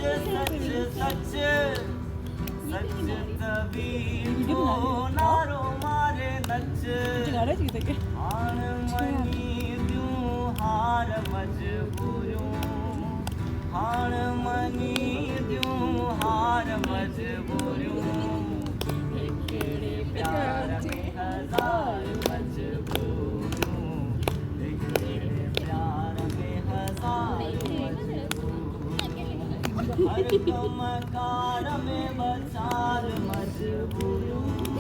सच सच सच तभी नारो मारे नच हाण मनी दियूं हार मजबूरियूं हाण मनी दियूं हार मजबूरियूं हिकिड़े प्यार में हज़ार मजबूरियूं हिकिड़े प्यार में हज़ार मजबूरियूं हर कम कार में बचार मजबूरियूं